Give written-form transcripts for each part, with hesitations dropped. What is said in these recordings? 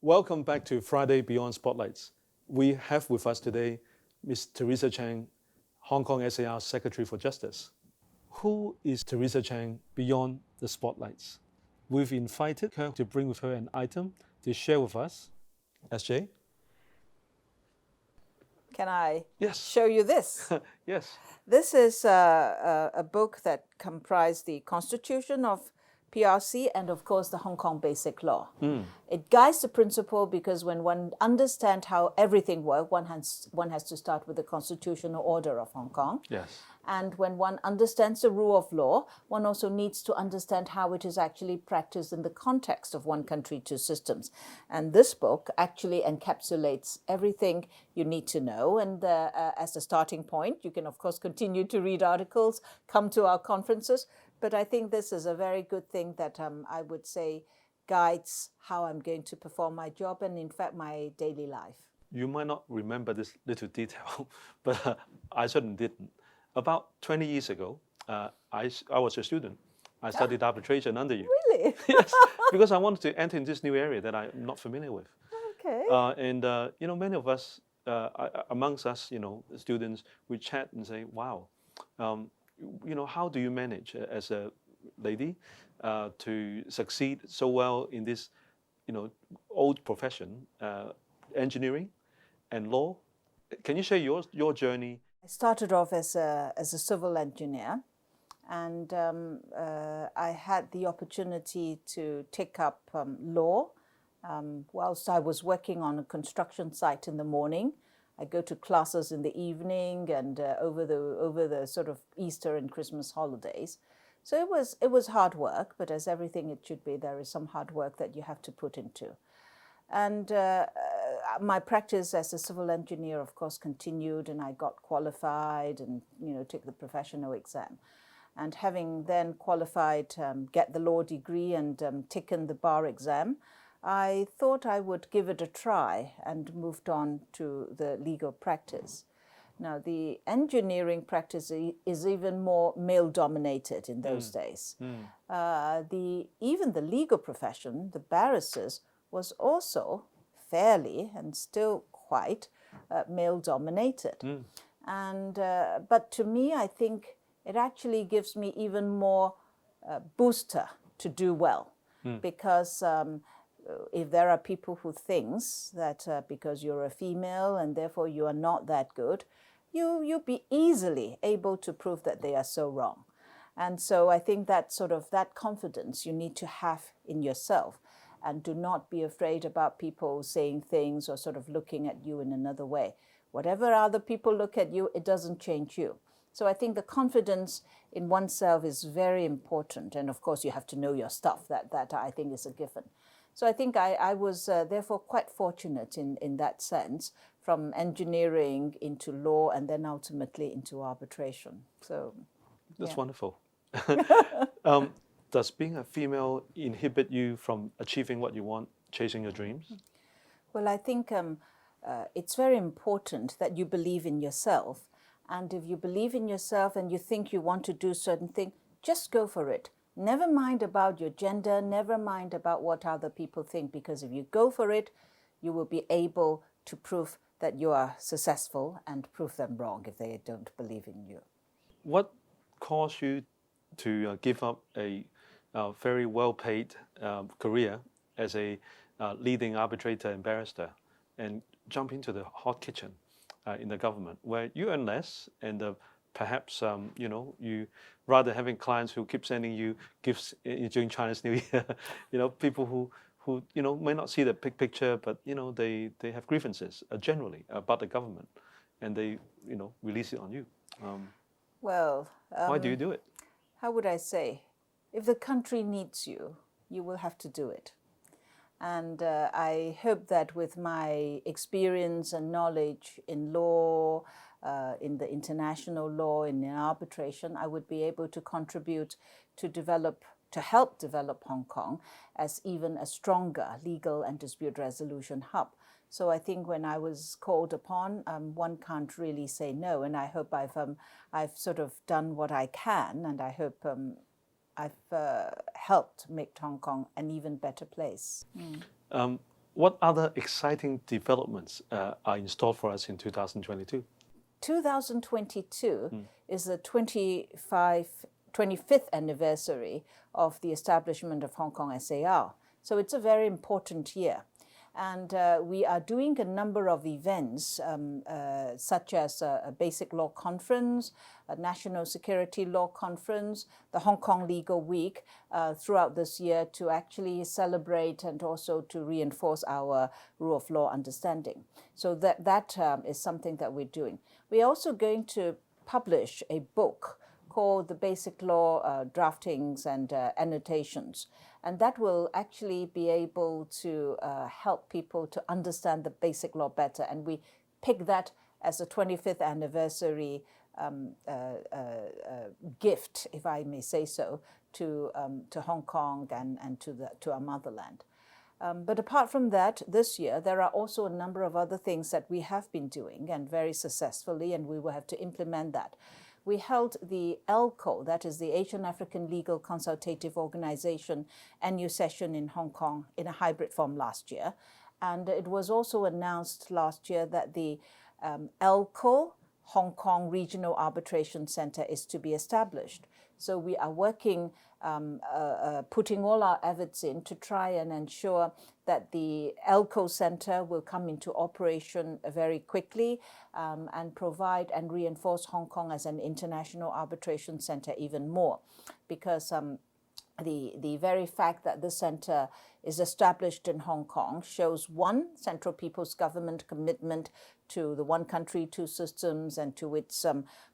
Welcome back to Friday Beyond Spotlights. We have with us today Ms. Teresa Cheng, Hong Kong SAR Secretary for Justice. Who is Teresa Cheng beyond the spotlights? We've invited her to bring with her an item to share with us. SJ? Can I Yes. show you this? Yes. This is a book that comprised the Constitution of Prc and, of course, the Hong Kong Basic Law. It guides the principle because when one understands how everything works, one has to start with the constitutional order of Hong Kong. Yes. And when one understands the rule of law, one also needs to understand how it is actually practiced in the context of one country, two systems. And this book actually encapsulates everything you need to know. And as a starting point, you can, of course, continue to read articles, come to our conferences. But I think this is a very good thing that I would say guides how I'm going to perform my job and, in fact, my daily life. You might not remember this little detail, but I certainly didn't. About 20 years ago, I was a student. I studied arbitration under you. Really? Yes, because I wanted to enter in this new area that I'm not familiar with. Okay. Many of us, amongst us, students, we chat and say, wow, how do you manage as a lady to succeed so well in this, old profession, engineering and law? Can you share your journey? I started off as a civil engineer, and I had the opportunity to take up law whilst I was working on a construction site in the morning. I go to classes in the evening and over the sort of Easter and Christmas holidays. So it was hard work, but as everything it should be, there is some hard work that you have to put into. And my practice as a civil engineer, of course, continued, and I got qualified and, took the professional exam. And having then qualified, get the law degree and taken the bar exam, I thought I would give it a try and moved on to the legal practice. Now, the engineering practice is even more male-dominated in those days. Even the legal profession, the barristers, was also fairly and still quite male-dominated. But to me, I think it actually gives me even more booster to do well, because if there are people who think that because you're a female and therefore you are not that good, you'll be easily able to prove that they are so wrong. And so I think that that confidence you need to have in yourself. And do not be afraid about people saying things or sort of looking at you in another way. Whatever other people look at you, it doesn't change you. So I think the confidence in oneself is very important. And of course, you have to know your stuff. That I think is a given. So I think I was therefore quite fortunate in that sense, from engineering into law and then ultimately into arbitration. So that's wonderful. Does being a female inhibit you from achieving what you want, chasing your dreams? Well, I think it's very important that you believe in yourself. And if you believe in yourself and you think you want to do certain thing, just go for it. Never mind about your gender, never mind about what other people think, because if you go for it, you will be able to prove that you are successful and prove them wrong if they don't believe in you. What caused you to give up a very well-paid career as a leading arbitrator and barrister and jump into the hot kitchen in the government, where you earn less and perhaps you rather having clients who keep sending you gifts during Chinese New Year, people who may not see the big picture, but they have grievances generally about the government, and they release it on you. Why do you do it? How would I say? If the country needs you, you will have to do it. And I hope that with my experience and knowledge in law, in the international law, in arbitration, I would be able to contribute to help develop Hong Kong as even a stronger legal and dispute resolution hub. So I think when I was called upon, one can't really say no. And I hope I've sort of done what I can, and I hope I've helped make Hong Kong an even better place. What other exciting developments are in store for us in 2022? 2022 is the 25th anniversary of the establishment of Hong Kong SAR. So it's a very important year. And we are doing a number of events, such as a Basic Law Conference, a National Security Law Conference, the Hong Kong Legal Week, throughout this year to actually celebrate and also to reinforce our rule of law understanding. So that is something that we're doing. We're also going to publish a book called the Basic Law Draftings and Annotations. And that will actually be able to help people to understand the basic law better. And we pick that as a 25th anniversary gift, if I may say so, to Hong Kong and to our motherland. But apart from that, this year, there are also a number of other things that we have been doing and very successfully, and we will have to implement that. We held the ALCO, that is the Asian African Legal Consultative Organization, annual session in Hong Kong in a hybrid form last year. And it was also announced last year that the ALCO, Hong Kong Regional Arbitration Center, is to be established. So we are working, putting all our efforts in to try and ensure that the ALCO Center will come into operation very quickly and provide and reinforce Hong Kong as an international arbitration center even more. Because the very fact that this center is established in Hong Kong shows, one, Central People's Government commitment to the one country, two systems, and to its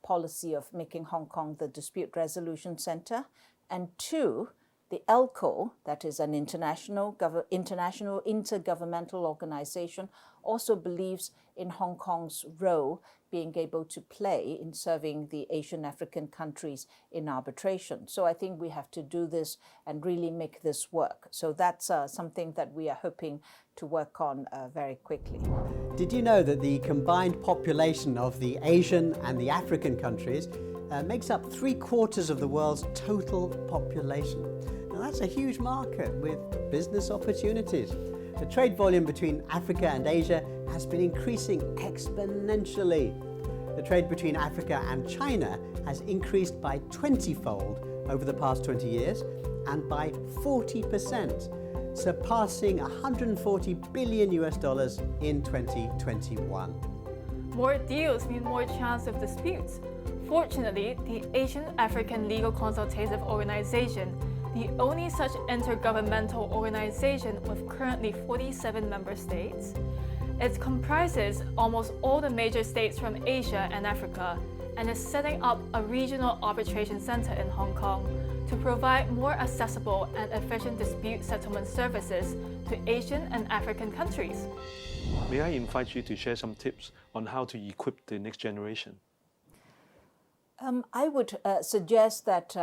policy of making Hong Kong the dispute resolution center, and two, the ALCO, that is an international intergovernmental organization, also believes in Hong Kong's role being able to play in serving the Asian African countries in arbitration. So I think we have to do this and really make this work. So that's something that we are hoping to work on very quickly. Did you know that the combined population of the Asian and the African countries makes up 3/4 of the world's total population? Now that's a huge market with business opportunities. The trade volume between Africa and Asia has been increasing exponentially. The trade between Africa and China has increased by 20-fold over the past 20 years and by 40%, surpassing $140 billion in 2021. More deals mean more chance of disputes. Fortunately, the Asian African Legal Consultative Organization, the only such intergovernmental organization with currently 47 member states, it comprises almost all the major states from Asia and Africa and is setting up a regional arbitration center in Hong Kong to provide more accessible and efficient dispute settlement services to Asian and African countries. May I invite you to share some tips on how to equip the next generation? I would suggest that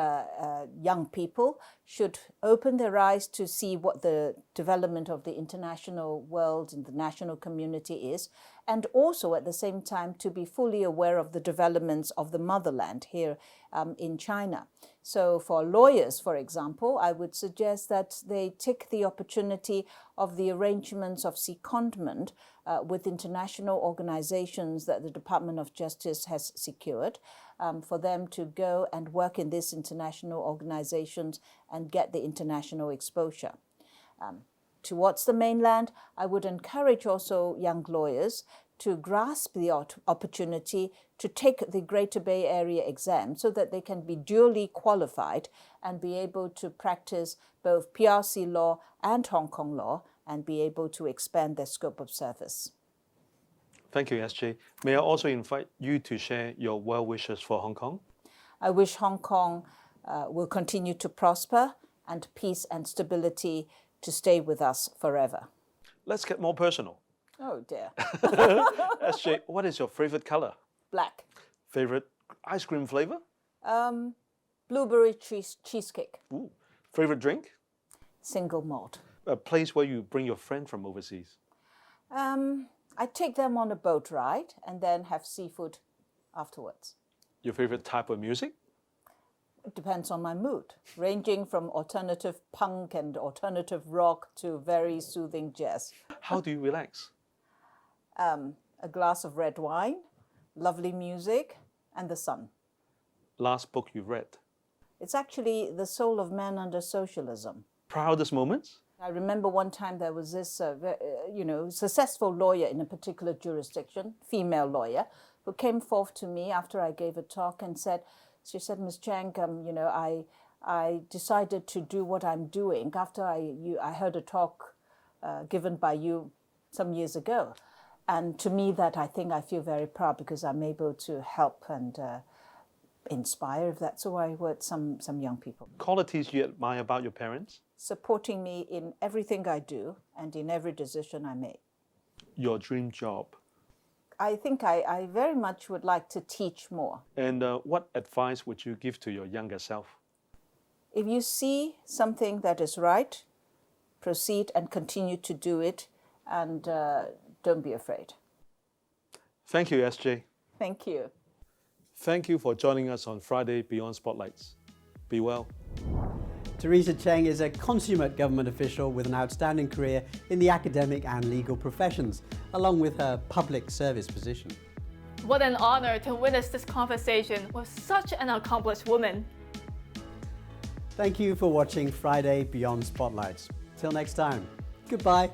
young people should open their eyes to see what the development of the international world and the national community is, and also at the same time to be fully aware of the developments of the motherland here in China. So for lawyers, for example, I would suggest that they take the opportunity of the arrangements of secondment with international organizations that the Department of Justice has secured, for them to go and work in these international organizations and get the international exposure. Towards the mainland, I would encourage also young lawyers to grasp the opportunity to take the Greater Bay Area exam so that they can be duly qualified and be able to practice both PRC law and Hong Kong law and be able to expand their scope of service. Thank you, SJ. May I also invite you to share your well wishes for Hong Kong? I wish Hong Kong will continue to prosper and peace and stability to stay with us forever. Let's get more personal. Oh dear. SJ, what is your favorite color? Black. Favorite ice cream flavor? Blueberry cheesecake. Ooh. Favorite drink? Single malt. A place where you bring your friend from overseas? I take them on a boat ride and then have seafood afterwards. Your favorite type of music? It depends on my mood, ranging from alternative punk and alternative rock to very soothing jazz. How do you relax? A glass of red wine, lovely music, and the sun. Last book you read? It's actually The Soul of Man Under Socialism. Proudest moments? I remember one time there was this, successful lawyer in a particular jurisdiction, female lawyer, who came forth to me after I gave a talk and said, Ms. Cheng, I decided to do what I'm doing after I heard a talk given by you some years ago. And to me, that I think I feel very proud because I'm able to help and inspire, if that's the right word, some young people. Qualities you admire about your parents? Supporting me in everything I do and in every decision I make. Your dream job? I think I very much would like to teach more. And what advice would you give to your younger self? If you see something that is right, proceed and continue to do it, and don't be afraid. Thank you, SJ. Thank you. Thank you for joining us on Friday Beyond Spotlights. Be well. Teresa Cheng is a consummate government official with an outstanding career in the academic and legal professions, along with her public service position. What an honor to witness this conversation with such an accomplished woman. Thank you for watching Friday Beyond Spotlights. Till next time, goodbye.